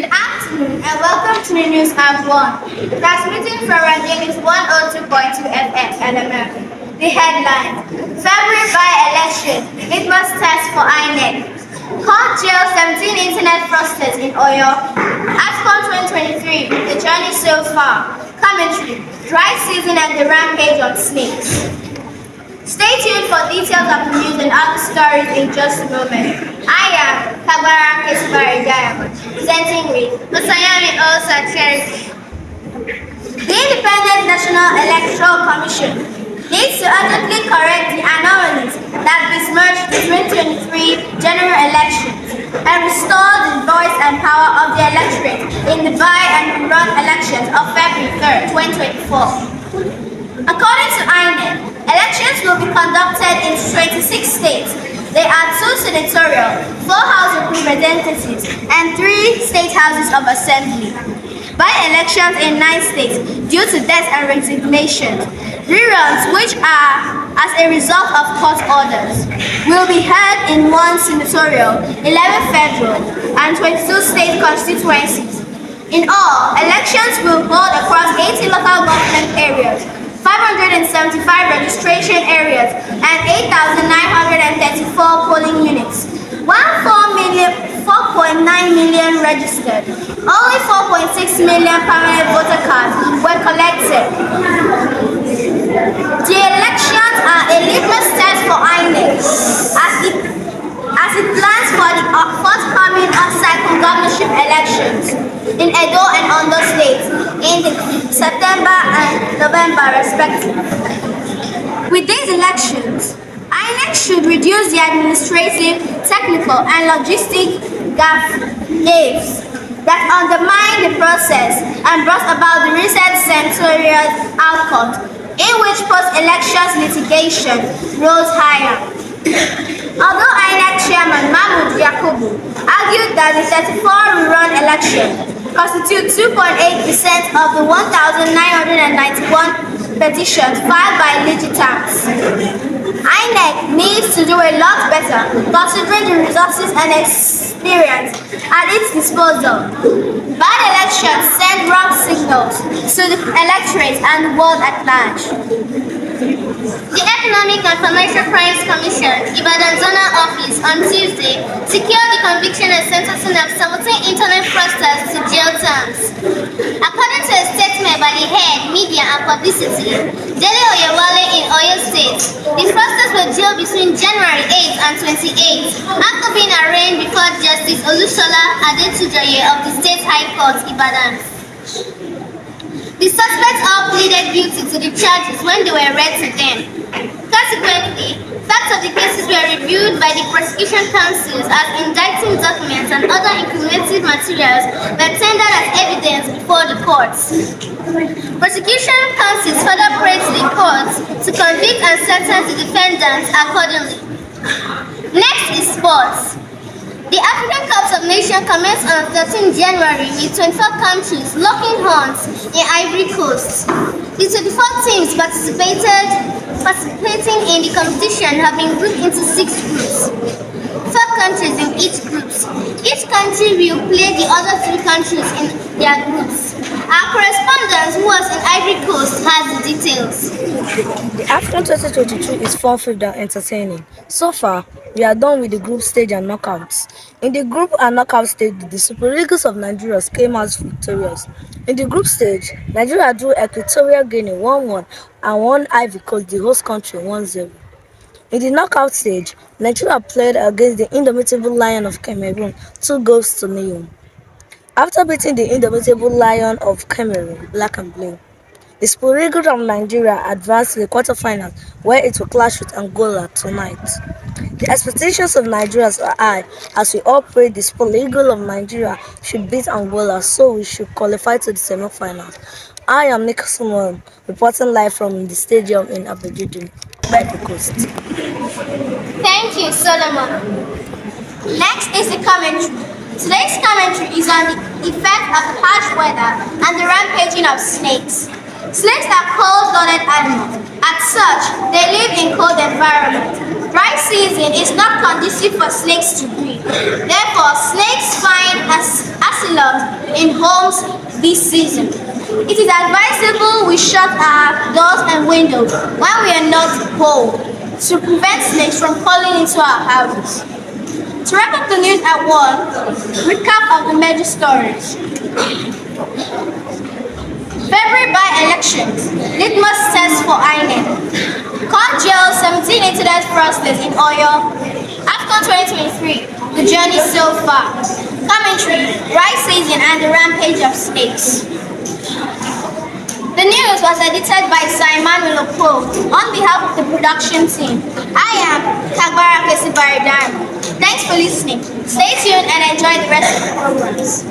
Good afternoon and welcome to the news at 1. Transmitting from Ranjennys 102.2 FM and America. The headline: February by-election, litmus test for INEC. Court jail 17 internet fraudsters in Oyo. AFCON 2023, the journey so far. Commentary: dry season and the rampage on snakes. Stay tuned for details of the news and other stories in just a moment. I am Kabara Kesbari Diamond, presenting with Osayami Osa Charity. The Independent National Electoral Commission needs to urgently correct the anomalies that besmirched the 2023 general elections and restore the voice and power of the electorate in the by and run elections of February 3rd, 2024. According to INEC, elections will be conducted in 26 states. There are 2 senatorial, 4 House of Representatives, and 3 state houses of assembly. By-elections in 9 states due to deaths and resignations. Reruns, which are as a result of court orders, will be held in 1 senatorial, 11 federal, and 22 state constituencies. In all, elections will hold across 80 local government areas, 575 registration areas, and 8,934 polling units. While 4.9 million registered, only 4.6 million permanent voter cards were collected. The elections are a litmus test for INEC as it plans for the forthcoming off-cycle governorship elections in Edo and Ondo states in September and November respectively. With these elections, INEC should reduce the administrative, technical, and logistic gaffes that undermine the process and brought about the recent senatorial outcomes in which post-elections litigation rose higher. Although INEC Chairman Mahmoud Yakubu argued that the 34 rerun elections constitute 2.8% of the 1,991 petitions filed by legitimates. INEC needs to do a lot better considering the resources and experience at its disposal. Bad elections send wrong signals to the electorate and the world at large. The Economic and Financial Crimes Commission, Ibadan Zonal Office, on Tuesday secured the conviction and sentencing of 17 internet fraudsters to jail terms. According to a statement by the head, Media and Publicity, Dele Oyewale in Oyo State, the fraudsters were jailed between January 8 and 28 after being arraigned before Justice Olusola Adetujoye of the State High Court, Ibadan. The suspects all pleaded guilty to the charges when they were read to them. Consequently, facts of the cases were reviewed by the prosecution counsels as indicting documents and other incriminating materials were tendered as evidence before the courts. Prosecution counsels further prayed to the courts to convict and sentence the defendants accordingly. Next is sports. The African Cup of Nations commenced on 13 January with 24 countries locking horns in Ivory Coast. The 24 teams participating in the competition have been grouped into 6 groups. 4 countries in each group. Each country will play the other 3 countries in their groups. Our correspondent who was in Ivory Coast has the details. The AFCON 2023 is fun filled and entertaining. So far, we are done with the group stage and knockouts. In the group and knockout stage, the Super Eagles of Nigeria came out victorious. In the group stage, Nigeria drew Equatorial Guinea 1-1 and won Ivory Coast, the host country, 1-0. In the knockout stage, Nigeria played against the indomitable Lion of Cameroon 2-0. After beating the indomitable Lion of Cameroon, black and blue, the Super Eagles of Nigeria advanced to the quarterfinals, where it will clash with Angola tonight. The expectations of Nigeria are high, as we all pray the Super Eagles of Nigeria should beat Angola, so we should qualify to the semi-finals. I am Nick Solomon, reporting live from the stadium in Abuja, Ivory Coast. Thank you, Solomon. Next is the commentary. Today's commentary is on the effect of the harsh weather and the rampaging of snakes. Snakes are cold-blooded animals. As such, they live in cold environments. Dry season is not conducive for snakes to breed. Therefore, snakes find acid lot in homes this season. It is advisable we shut our doors and windows when we are not home to prevent snakes from crawling into our houses. To wrap up the news at 1, recap of the major stories. February by-elections, litmus test for INEC. Con jail 17 incidents fraudsters in Oyo. AFCON 2023, the journey so far. Commentary, rice season and the rampage of snakes. The news was edited by Simon Wilokwo on behalf of the production team. I am Kagbara Kesibaridan. Thanks for listening. Stay tuned and enjoy the rest of the programs.